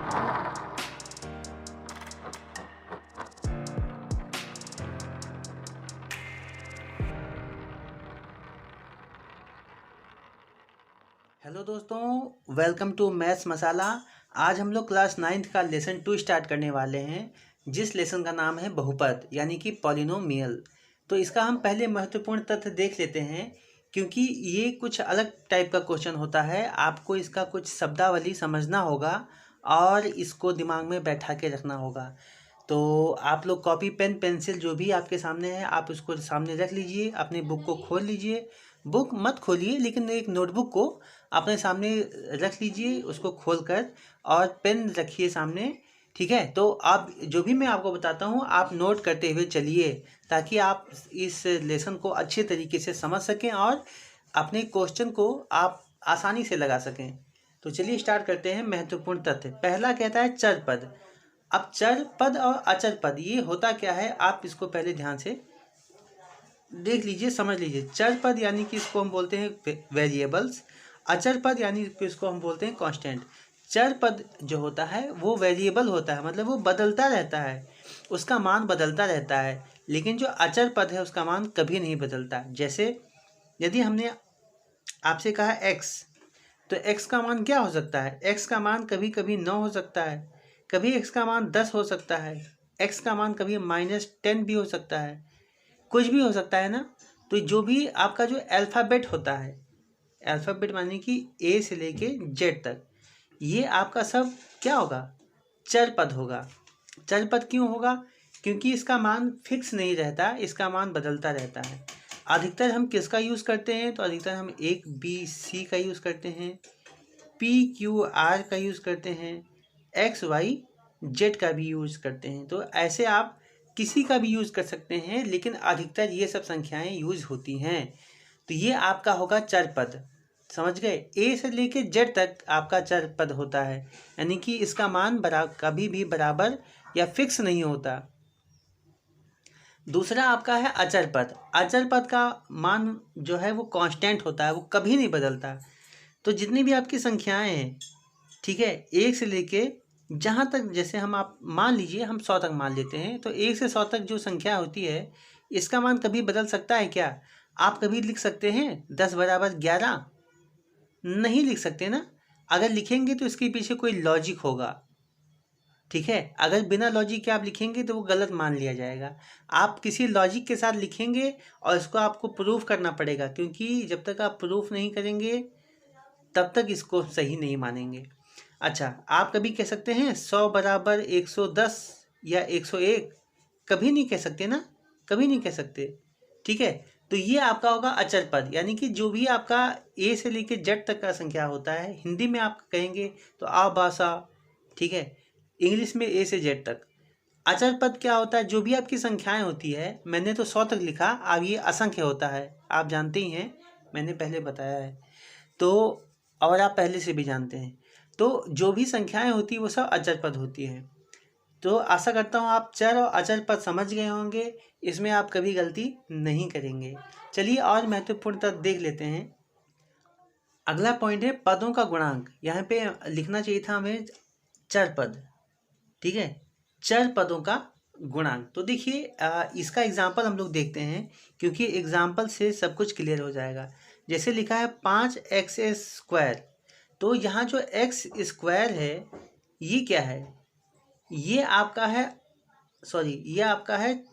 Hello दोस्तों, welcome to maths मसाला। आज हम लोग क्लास 9th का लेसन 2 स्टार्ट करने वाले हैं, जिस लेसन का नाम है बहुपद यानी कि पॉलिनोमियल। तो इसका हम पहले महत्वपूर्ण तथ्य देख लेते हैं, क्योंकि ये कुछ अलग टाइप का क्वेश्चन होता है। आपको इसका कुछ शब्दावली समझना होगा और इसको दिमाग में बैठा के रखना होगा। तो आप लोग कॉपी पेन पेंसिल जो भी आपके सामने है, आप उसको सामने रख लीजिए, अपनी बुक को खोल लीजिए। बुक मत खोलिए, लेकिन एक नोटबुक को अपने सामने रख लीजिए, उसको खोलकर, और पेन रखिए सामने। ठीक है, तो आप जो भी मैं आपको बताता हूँ आप नोट करते हुए चलिए, ताकि आप इस लेसन को अच्छे तरीके से समझ सकें और अपने क्वेश्चन को आप आसानी से लगा सकें। तो चलिए स्टार्ट करते हैं। महत्वपूर्ण तथ्य पहला कहता है चर पद। अब चर पद और अचर पद ये होता क्या है, आप इसको पहले ध्यान से देख लीजिए, समझ लीजिए। चर पद यानी कि इसको हम बोलते हैं वेरिएबल्स। अचर पद यानी कि इसको हम बोलते हैं कांस्टेंट। चर पद जो होता है वो वेरिएबल होता है, मतलब वो बदलता रहता है, उसका मान बदलता रहता है। लेकिन जो अचर पद है उसका मान कभी नहीं बदलता। जैसे यदि हमने आपसे कहा x, तो x का मान क्या हो सकता है? x का मान कभी कभी 9 हो सकता है, कभी x का मान 10 हो सकता है, x का मान कभी -10 भी हो सकता है, कुछ भी हो सकता है ना। तो जो भी आपका जो अल्फ़ाबेट होता है, अल्फ़ाबेट माने कि ए से लेके जेड तक, ये आपका सब क्या होगा? चर पद होगा। चर पद क्यों होगा? क्योंकि इसका मान फिक्स नहीं रहता, इसका मान बदलता रहता है। अधिकतर हम किसका यूज़ करते हैं? तो अधिकतर हम एक बी सी का यूज़ करते हैं, पी क्यू आर का यूज़ करते हैं, एक्स वाई जेड का भी यूज़ करते हैं। तो ऐसे आप किसी का भी यूज़ कर सकते हैं, लेकिन अधिकतर ये सब संख्याएं यूज़ होती हैं। तो ये आपका होगा चर पद। समझ गए? ए से लेके जेड तक आपका चर पद होता है, यानी कि इसका मान कभी भी बराबर या फिक्स नहीं होता। दूसरा आपका है अचर पद। अचर पद का मान जो है वो कांस्टेंट होता है, वो कभी नहीं बदलता। तो जितनी भी आपकी संख्याएं हैं, ठीक है, 1 से लेके जहाँ तक, जैसे हम आप मान लीजिए हम 100 तक मान लेते हैं, तो 1 से 100 तक जो संख्या होती है, इसका मान कभी बदल सकता है क्या? आप कभी लिख सकते हैं 10 बराबर 11? नहीं लिख सकते ना। अगर लिखेंगे तो इसके पीछे कोई लॉजिक होगा। ठीक है, अगर बिना लॉजिक के आप लिखेंगे तो वो गलत मान लिया जाएगा। आप किसी लॉजिक के साथ लिखेंगे और इसको आपको प्रूफ करना पड़ेगा, क्योंकि जब तक आप प्रूफ नहीं करेंगे तब तक इसको सही नहीं मानेंगे। अच्छा, आप कभी कह सकते हैं 100 बराबर 110 या 101? कभी नहीं कह सकते ना, कभी नहीं कह सकते। ठीक है, तो ये आपका होगा अचर पद, यानी कि जो भी आपका ए से लेके जेड तक का संख्या होता है, हिंदी में आप कहेंगे तो आ बा सा, ठीक है, इंग्लिश में ए से जेड तक। अचर पद क्या होता है? जो भी आपकी संख्याएं होती है, मैंने तो 100 तक लिखा, अब ये असंख्य होता है, आप जानते ही हैं, मैंने पहले बताया है। तो और आप पहले से भी जानते हैं, तो जो भी संख्याएं होती है वो सब अचर पद होती हैं। तो आशा करता हूँ आप चर और अचर पद समझ गए होंगे, इसमें आप कभी गलती नहीं करेंगे। चलिए और महत्वपूर्ण तथ्य देख लेते हैं। अगला पॉइंट है पदों का गुणांक। यहाँ पे लिखना चाहिए था हमें चर पद, ठीक है, चर पदों का गुणांक। तो देखिए इसका एग्जाम्पल हम लोग देखते हैं, क्योंकि एग्जाम्पल से सब कुछ क्लियर हो जाएगा। जैसे लिखा है 5x², तो यहाँ जो x² है ये क्या है? ये आपका है, सॉरी, ये आपका है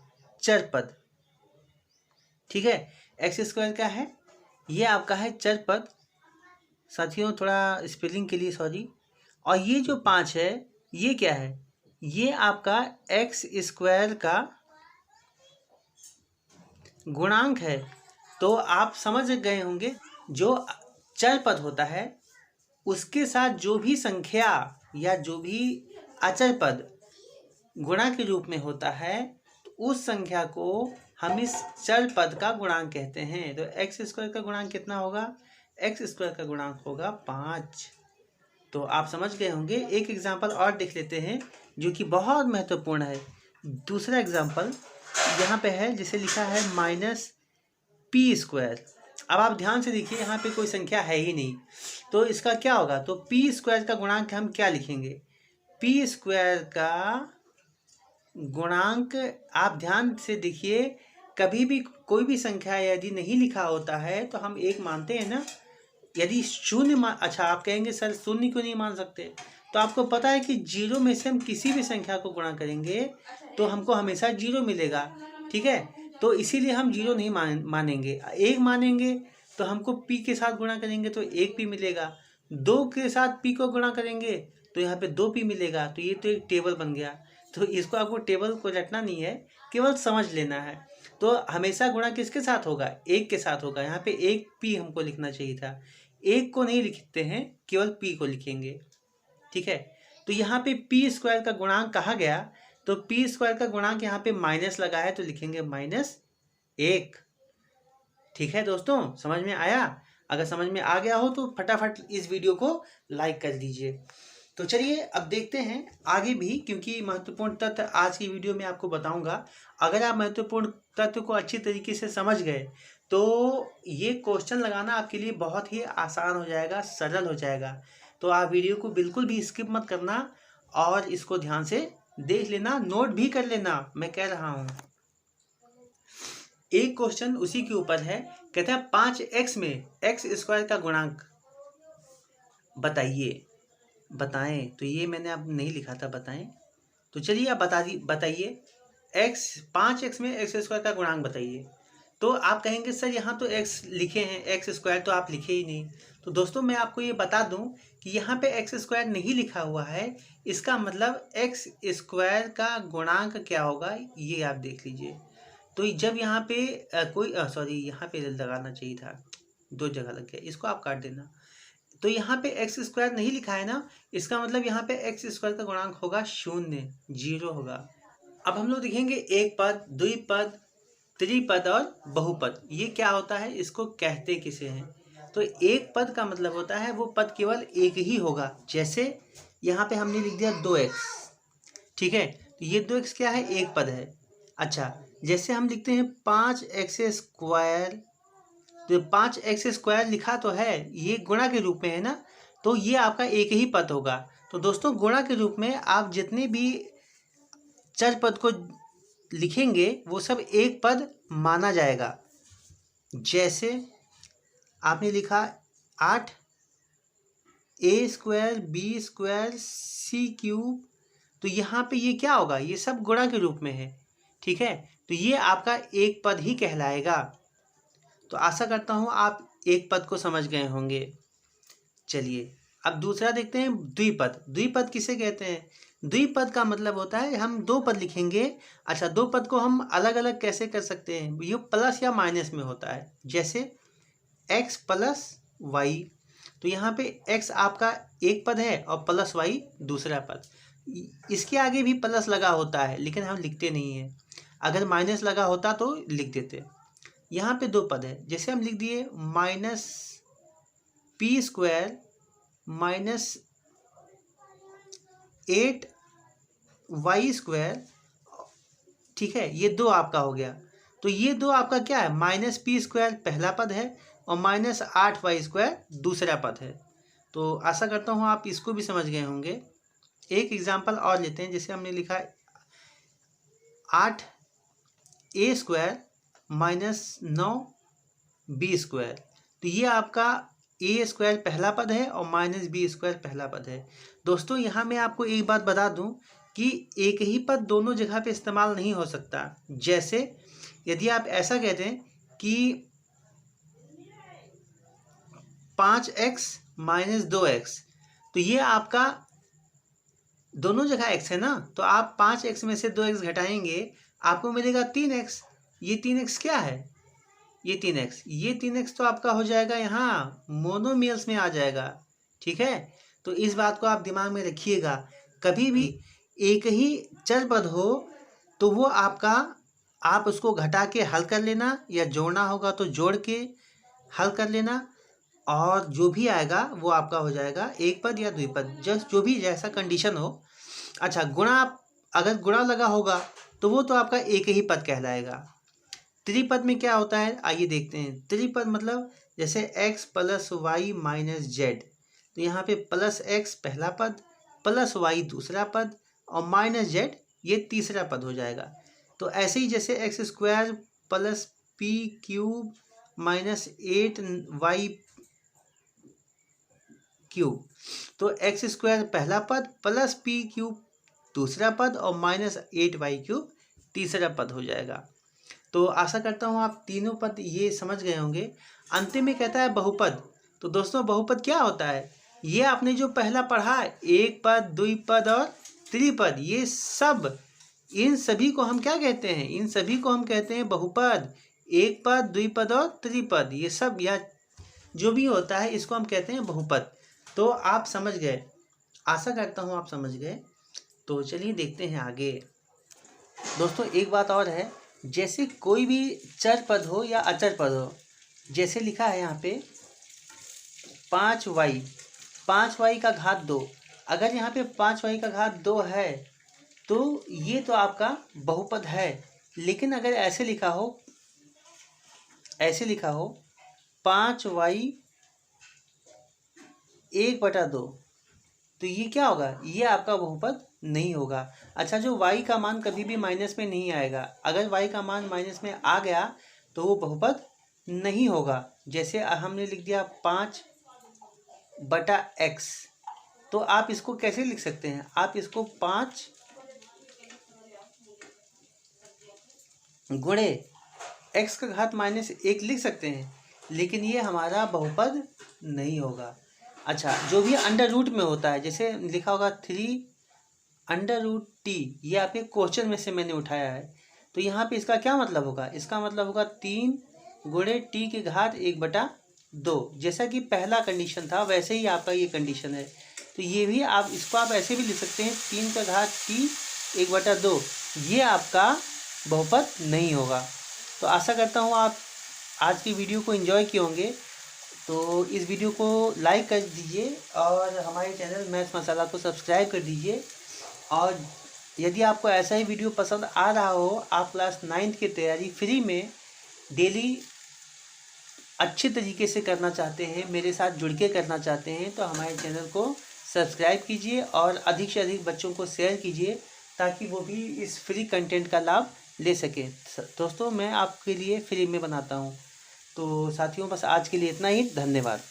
चर पद। ठीक है, x² क्या है? ये आपका है चर पद। साथियों थोड़ा स्पेलिंग के लिए सॉरी। और ये जो 5 है ये क्या है? ये आपका x² का गुणांक है। तो आप समझ गए होंगे, जो चर पद होता है उसके साथ जो भी संख्या या जो भी अचर पद गुणा के रूप में होता है, तो उस संख्या को हम इस चर पद का गुणांक कहते हैं। तो x² का गुणांक कितना होगा? x² का गुणांक होगा 5। तो आप समझ गए होंगे। एक एग्जाम्पल और देख लेते हैं जो कि बहुत महत्वपूर्ण है। दूसरा एग्जाम्पल यहाँ पे है, जिसे लिखा है -p²। अब आप ध्यान से देखिए, यहाँ पे कोई संख्या है ही नहीं, तो इसका क्या होगा? तो p² का गुणांक हम क्या लिखेंगे? पी स्क्वायर का गुणांक आप ध्यान से देखिए, कभी भी कोई भी संख्या यदि नहीं लिखा होता है तो हम एक मानते हैं ना। यदि शून्य अच्छा, आप कहेंगे सर शून्य क्यों नहीं मान सकते? तो आपको पता है कि जीरो में से हम किसी भी संख्या को गुणा करेंगे तो हमको हमेशा जीरो मिलेगा, ठीक है। तो इसीलिए हम जीरो नहीं मानेंगे। एक मानेंगे तो हमको पी के साथ गुणा करेंगे तो एक पी मिलेगा, दो के साथ पी को गुणा करेंगे तो यहाँ पे दो पी मिलेगा। तो ये तो एक टेबल बन गया। तो इसको आपको टेबल को रटना नहीं है, केवल समझ लेना है। तो हमेशा गुणा किसके साथ होगा? एक के साथ होगा। यहाँ पे एक पी हमको लिखना चाहिए था, एक को नहीं लिखते हैं, केवल पी को लिखेंगे, ठीक है। तो यहाँ पे पी स्क्वायर का गुणांक कहा गया, तो पी स्क्वायर का गुणांक यहाँ पे माइनस लगा है तो लिखेंगे -1, ठीक है दोस्तों, समझ में आया? अगर समझ में आ गया हो तो फटाफट इस वीडियो को लाइक कर दीजिए। तो चलिए अब देखते हैं आगे भी, क्योंकि महत्वपूर्ण तथ्य आज की वीडियो में आपको बताऊंगा। अगर आप महत्वपूर्ण तथ्य को अच्छी तरीके से समझ गए तो ये क्वेश्चन लगाना आपके लिए बहुत ही आसान हो जाएगा, सरल हो जाएगा। तो आप वीडियो को बिल्कुल भी स्किप मत करना और इसको ध्यान से देख लेना, नोट भी कर लेना, मैं कह रहा हूँ। एक क्वेश्चन उसी के ऊपर है, कहता है 5x में x स्क्वायर का गुणांक बताएं। तो ये मैंने अब नहीं लिखा था, बताएं। तो चलिए आप बताइए 5x में x स्क्वायर का गुणांक बताइए। तो आप कहेंगे सर यहाँ तो x लिखे हैं, x स्क्वायर तो आप लिखे ही नहीं। तो दोस्तों मैं आपको ये बता दूं कि यहाँ पे x स्क्वायर नहीं लिखा हुआ है, इसका मतलब x स्क्वायर का गुणांक क्या होगा ये आप देख लीजिए। तो जब यहाँ पे यहाँ पे लगाना चाहिए था, दो जगह लग गया, इसको आप काट देना। तो यहाँ पे एक्स स्क्वायर नहीं लिखा है ना, इसका मतलब यहाँ पे एक्स स्क्वायर का गुणांक होगा 0 होगा। अब हम लोग देखेंगे एक पद, द्विपद, त्रिपद और बहुपद। ये क्या होता है, इसको कहते किसे हैं? तो एक पद का मतलब होता है वो पद केवल एक ही होगा। जैसे यहाँ पे हमने लिख दिया 2x, ठीक है। तो ये 2x क्या है? एक पद है। अच्छा, जैसे हम लिखते हैं 5x स्क्वायर, तो 5x स्क्वायर लिखा तो है, ये गुणा के रूप में है ना, तो ये आपका एक ही पद होगा। तो दोस्तों गुणा के रूप में आप जितने भी चर पद को लिखेंगे वो सब एक पद माना जाएगा। जैसे आपने लिखा 8a square b square c cube, तो यहाँ पे ये क्या होगा? ये सब गुणा के रूप में है, ठीक है। तो ये आपका एक पद ही कहलाएगा। तो आशा करता हूँ आप एक पद को समझ गए होंगे। चलिए अब दूसरा देखते हैं, द्विपद। द्विपद किसे कहते हैं? द्विपद का मतलब होता है हम दो पद लिखेंगे। अच्छा, दो पद को हम अलग अलग कैसे कर सकते हैं? ये प्लस या माइनस में होता है। जैसे x प्लस वाई, तो यहाँ पे x आपका एक पद है और प्लस y दूसरा पद। इसके आगे भी प्लस लगा होता है लेकिन हम लिखते नहीं हैं, अगर माइनस लगा होता तो लिख देते। यहाँ पे दो पद है, जैसे हम लिख दिए -p स्क्वायर -8y स्क्वायर, ठीक है। ये दो आपका हो गया। तो ये दो आपका क्या है? -p स्क्वायर पहला पद है और -8y स्क्वायर दूसरा पद है। तो आशा करता हूँ आप इसको भी समझ गए होंगे। एक एग्जांपल और लेते हैं, जैसे हमने लिखा 8a स्क्वायर -9b स्क्वायर, तो ये आपका a स्क्वायर पहला पद है और -b स्क्वायर पहला पद है। दोस्तों यहाँ मैं आपको एक बात बता दूं कि एक ही पद दोनों जगह पे इस्तेमाल नहीं हो सकता। जैसे यदि आप ऐसा कहते हैं कि 5x - 2x, तो ये आपका दोनों जगह x है ना, तो आप 5x में से 2x घटाएंगे, आपको मिलेगा 3x। ये 3x क्या है? ये 3x तो आपका हो जाएगा यहाँ मोनोमियल्स में आ जाएगा, ठीक है। तो इस बात को आप दिमाग में रखिएगा, कभी भी एक ही चर पद हो तो वो आपका, आप उसको घटा के हल कर लेना, या जोड़ना होगा तो जोड़ के हल कर लेना, और जो भी आएगा वो आपका हो जाएगा एक पद या द्विपद, जो भी जैसा कंडीशन हो। अच्छा, गुणा, अगर गुणा लगा होगा तो वो तो आपका एक ही पद कहलाएगा। त्रिपद में क्या होता है आइए देखते हैं। त्रिपद मतलब जैसे x + y - z, तो यहाँ पे +x पहला पद, प्लस वाई दूसरा पद और माइनस जेड ये तीसरा पद हो जाएगा। तो ऐसे ही जैसे x square plus P cube minus 8y cube, तो एक्स स्क्वायर पहला पद प्लस पी क्यूब दूसरा पद और माइनस 8y क्यूब तीसरा पद हो जाएगा। तो आशा करता हूँ आप तीनों पद ये समझ गए होंगे। अंतिम में कहता है बहुपद। तो दोस्तों बहुपद क्या होता है? ये आपने जो पहला पढ़ा एक पद, द्विपद और त्रिपद, ये सब, इन सभी को हम क्या कहते हैं? इन सभी को हम कहते हैं बहुपद। एक पद, द्विपद और त्रिपद, ये सब या जो भी होता है इसको हम कहते हैं बहुपद। तो आप समझ गए, आशा करता हूँ आप समझ गए। तो चलिए देखते हैं आगे। दोस्तों एक बात और है, जैसे कोई भी चर पद हो या अचर पद हो, जैसे लिखा है यहाँ पे 5y का घात 2, अगर यहाँ पे 5y का घात 2 है तो ये तो आपका बहुपद है। लेकिन अगर ऐसे लिखा हो 5y 1/2, तो ये क्या होगा? ये आपका बहुपद नहीं होगा। अच्छा, जो y का मान कभी भी माइनस में नहीं आएगा, अगर y का मान माइनस में आ गया तो वो बहुपद नहीं होगा। जैसे हमने लिख दिया 5/x, तो आप इसको कैसे लिख सकते हैं? आप इसको 5 गुणे x का घात -1 लिख सकते हैं, लेकिन ये हमारा बहुपद नहीं होगा। अच्छा, जो भी अंडर रूट में होता है, जैसे लिखा होगा 3√t, ये आपके क्वेश्चन में से मैंने उठाया है। तो यहाँ पे इसका क्या मतलब होगा? इसका मतलब होगा 3 गुणे t के घात 1/2। जैसा कि पहला कंडीशन था वैसे ही आपका ये कंडीशन है। तो ये भी आप इसको आप ऐसे भी लिख सकते हैं 3 का घात t 1/2, ये आपका बहुपद नहीं होगा। तो आशा करता हूँ आप आज की वीडियो को एंजॉय किए होंगे। तो इस वीडियो को लाइक कर दीजिए और हमारे चैनल मैथ्स मसाला को सब्सक्राइब कर दीजिए। और यदि आपको ऐसा ही वीडियो पसंद आ रहा हो, आप क्लास 9th की तैयारी फ्री में डेली अच्छे तरीके से करना चाहते हैं, मेरे साथ जुड़ के करना चाहते हैं, तो हमारे चैनल को सब्सक्राइब कीजिए और अधिक से अधिक बच्चों को शेयर कीजिए ताकि वो भी इस फ्री कंटेंट का लाभ ले सकें। दोस्तों मैं आपके लिए फ्री में बनाता हूँ। तो साथियों बस आज के लिए इतना ही, धन्यवाद।